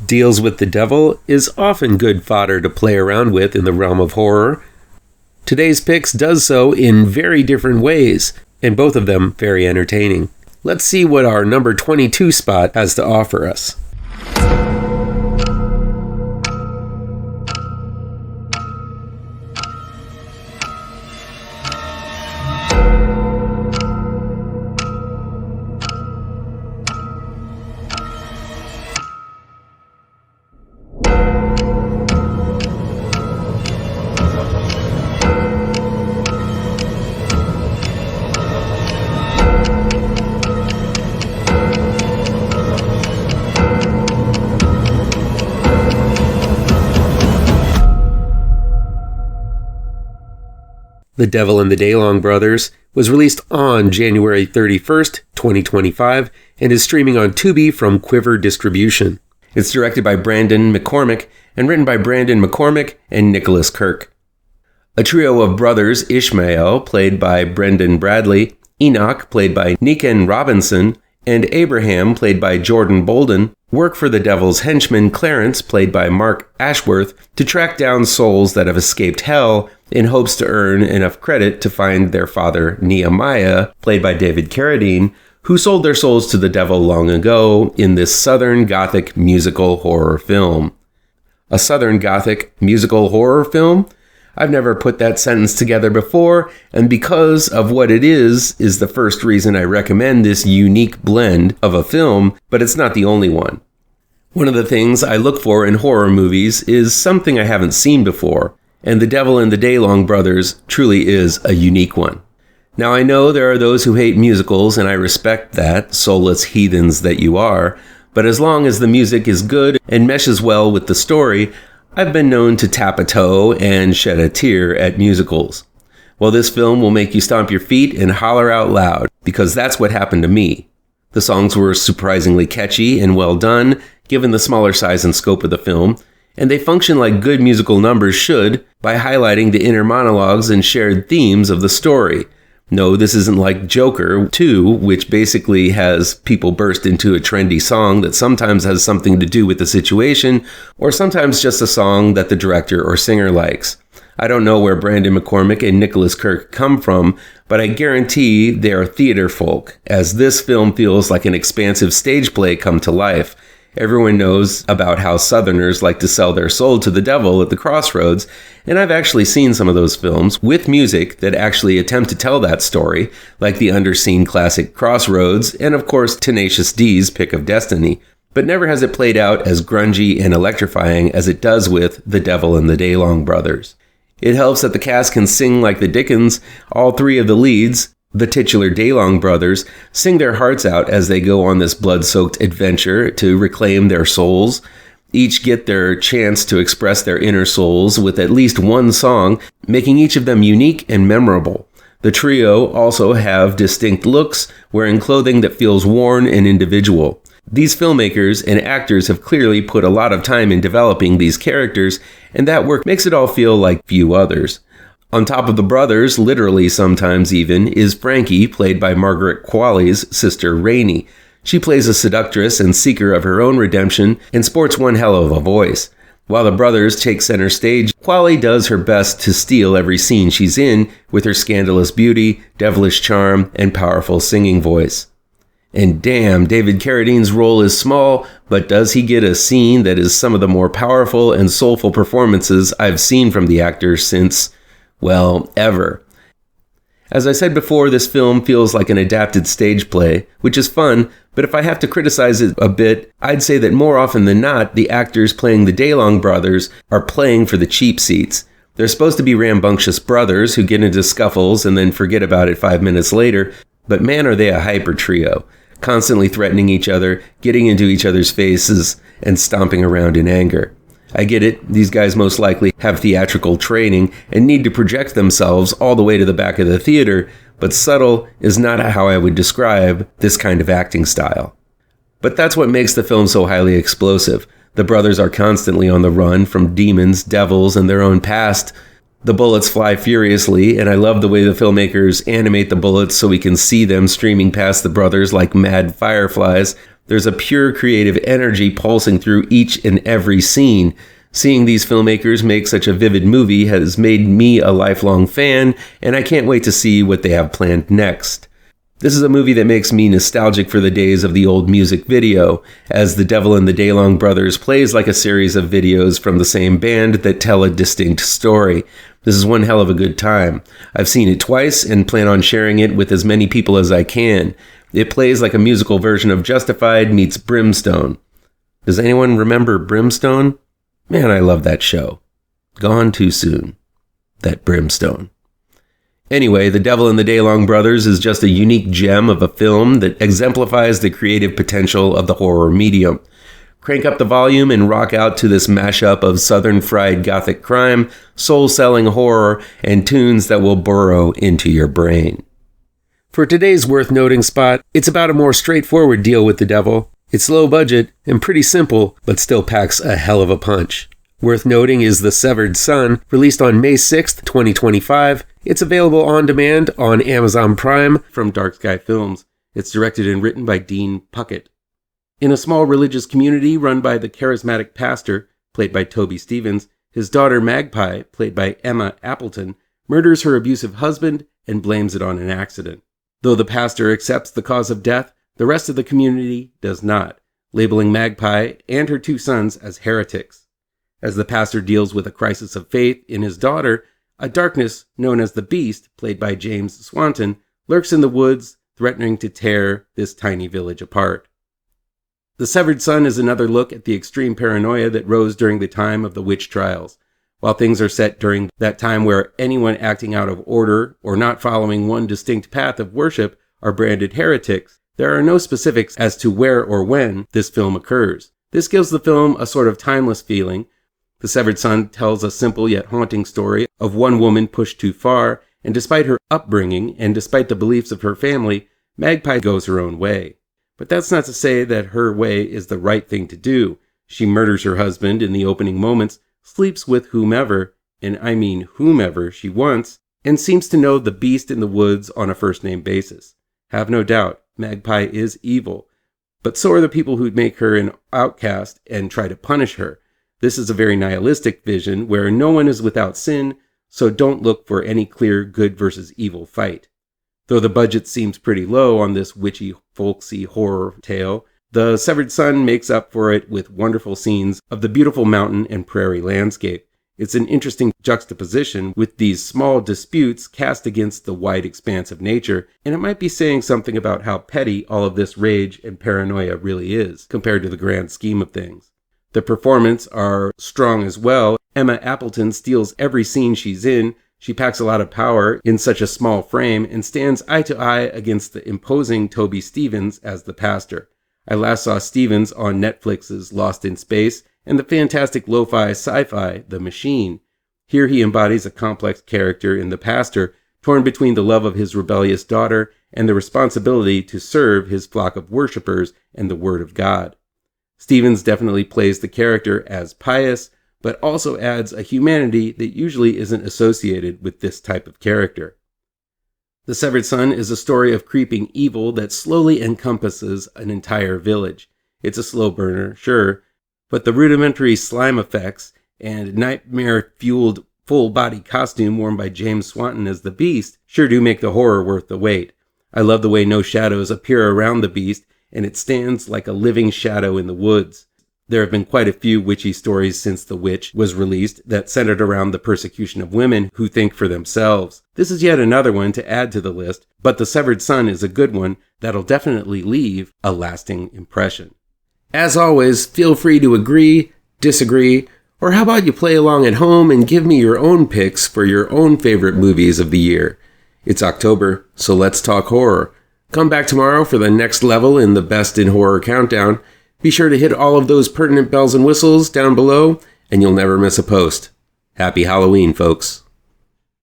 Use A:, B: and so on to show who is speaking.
A: deals with the devil is often good fodder to play around with in the realm of horror. Today's picks does so in very different ways, and both of them very entertaining. Let's see what our number 22 spot has to offer us. The Devil and the DAYLONG Brothers was released on January 31st, 2025, and is streaming on Tubi from Quiver Distribution. It's directed by Brandon McCormick and written by Brandon McCormick and Nicholas Kirk. A trio of brothers, Ishmael, played by Brendan Bradley, Enoch, played by Niken Robinson, and Abraham, played by Jordan Bolden, work for the devil's henchman Clarence, played by Mark Ashworth, to track down souls that have escaped hell in hopes to earn enough credit to find their father Nehemiah, played by David Carradine, who sold their souls to the devil long ago in this Southern Gothic musical horror film. A Southern Gothic musical horror film? I've never put that sentence together before, and because of what it is the first reason I recommend this unique blend of a film, but it's not the only one. One of the things I look for in horror movies is something I haven't seen before, and The Devil and the DAYLONG Brothers truly is a unique one. Now I know there are those who hate musicals, and I respect that, soulless heathens that you are, but as long as the music is good and meshes well with the story, I've been known to tap a toe and shed a tear at musicals. Well, this film will make you stomp your feet and holler out loud, because that's what happened to me. The songs were surprisingly catchy and well done, given the smaller size and scope of the film, and they function like good musical numbers should by highlighting the inner monologues and shared themes of the story. No, this isn't like Joker 2, which basically has people burst into a trendy song that sometimes has something to do with the situation, or sometimes just a song that the director or singer likes. I don't know where Brandon McCormick and Nicholas Kirk come from, but I guarantee they are theater folk, as this film feels like an expansive stage play come to life. Everyone knows about how Southerners like to sell their soul to the devil at the crossroads, and I've actually seen some of those films with music that actually attempt to tell that story, like the underseen classic Crossroads, and of course Tenacious D's Pick of Destiny. But never has it played out as grungy and electrifying as it does with The Devil and the DAYLONG Brothers. It helps that the cast can sing like the Dickens. All three of the leads, the titular DAYLONG brothers, sing their hearts out as they go on this blood-soaked adventure to reclaim their souls. Each get their chance to express their inner souls with at least one song, making each of them unique and memorable. The trio also have distinct looks, wearing clothing that feels worn and individual. These filmmakers and actors have clearly put a lot of time in developing these characters, and that work makes it all feel like few others. On top of the brothers, literally sometimes even, is Frankie, played by Margaret Qualley's sister Rainey. She plays a seductress and seeker of her own redemption and sports one hell of a voice. While the brothers take center stage, Qualley does her best to steal every scene she's in with her scandalous beauty, devilish charm, and powerful singing voice. And damn, David Carradine's role is small, but does he get a scene that is some of the more powerful and soulful performances I've seen from the actor since, well, ever. As I said before, this film feels like an adapted stage play, which is fun, but if I have to criticize it a bit, I'd say that more often than not, the actors playing the DAYLONG brothers are playing for the cheap seats. They're supposed to be rambunctious brothers who get into scuffles and then forget about it 5 minutes later, but man are they a hyper trio, constantly threatening each other, getting into each other's faces, and stomping around in anger. I get it, these guys most likely have theatrical training and need to project themselves all the way to the back of the theater, but subtle is not how I would describe this kind of acting style. But that's what makes the film so highly explosive. The brothers are constantly on the run from demons, devils, and their own past. The bullets fly furiously, and I love the way the filmmakers animate the bullets so we can see them streaming past the brothers like mad fireflies. There's a pure creative energy pulsing through each and every scene. Seeing these filmmakers make such a vivid movie has made me a lifelong fan, and I can't wait to see what they have planned next. This is a movie that makes me nostalgic for the days of the old music video, as The Devil and the DAYLONG Brothers plays like a series of videos from the same band that tell a distinct story. This is one hell of a good time. I've seen it twice and plan on sharing it with as many people as I can. It plays like a musical version of Justified meets Brimstone. Does anyone remember Brimstone? Man, I love that show. Gone too soon. That Brimstone. Anyway, The Devil and the DAYLONG Brothers is just a unique gem of a film that exemplifies the creative potential of the horror medium. Crank up the volume and rock out to this mashup of southern fried gothic crime, soul-selling horror, and tunes that will burrow into your brain. For today's worth noting spot, it's about a more straightforward deal with the devil. It's low budget and pretty simple, but still packs a hell of a punch. Worth noting is The Severed Son, released on May 6th, 2025. It's available on demand on Amazon Prime from Dark Sky Films. It's directed and written by Dean Puckett. In a small religious community run by the charismatic pastor, played by Toby Stephens, his daughter Magpie, played by Emma Appleton, murders her abusive husband and blames it on an accident. Though the pastor accepts the cause of death, the rest of the community does not, labeling Magpie and her two sons as heretics. As the pastor deals with a crisis of faith in his daughter, a darkness known as the Beast, played by James Swanton, lurks in the woods, threatening to tear this tiny village apart. The Severed Son is another look at the extreme paranoia that rose during the time of the witch trials. While things are set during that time where anyone acting out of order or not following one distinct path of worship are branded heretics, there are no specifics as to where or when this film occurs. This gives the film a sort of timeless feeling. The Severed Son tells a simple yet haunting story of one woman pushed too far, and despite her upbringing and despite the beliefs of her family, Magpie goes her own way. But that's not to say that her way is the right thing to do. She murders her husband in the opening moments, sleeps with whomever, and I mean whomever, she wants, and seems to know the beast in the woods on a first-name basis. Have no doubt, Magpie is evil, but so are the people who make her an outcast and try to punish her. This is a very nihilistic vision where no one is without sin, so don't look for any clear good versus evil fight. Though the budget seems pretty low on this witchy, folksy horror tale, The Severed Son makes up for it with wonderful scenes of the beautiful mountain and prairie landscape. It's an interesting juxtaposition with these small disputes cast against the wide expanse of nature, and it might be saying something about how petty all of this rage and paranoia really is, compared to the grand scheme of things. The performances are strong as well. Emma Appleton steals every scene she's in. She packs a lot of power in such a small frame and stands eye to eye against the imposing Toby Stephens as the pastor. I last saw Stephens on Netflix's Lost in Space and the fantastic lo-fi sci-fi The Machine. Here he embodies a complex character in the pastor, torn between the love of his rebellious daughter and the responsibility to serve his flock of worshippers and the Word of God. Stephens definitely plays the character as pious, but also adds a humanity that usually isn't associated with this type of character. The Severed Son is a story of creeping evil that slowly encompasses an entire village. It's a slow burner, sure, but the rudimentary slime effects and nightmare-fueled full-body costume worn by James Swanton as the Beast sure do make the horror worth the wait. I love the way no shadows appear around the Beast, and it stands like a living shadow in the woods. There have been quite a few witchy stories since The Witch was released that centered around the persecution of women who think for themselves. This is yet another one to add to the list, but The Severed Son is a good one that'll definitely leave a lasting impression. As always, feel free to agree, disagree, or how about you play along at home and give me your own picks for your own favorite movies of the year. It's October, so let's talk horror. Come back tomorrow for the next level in the Best in Horror Countdown. Be sure to hit all of those pertinent bells and whistles down below, and you'll never miss a post. Happy Halloween, folks.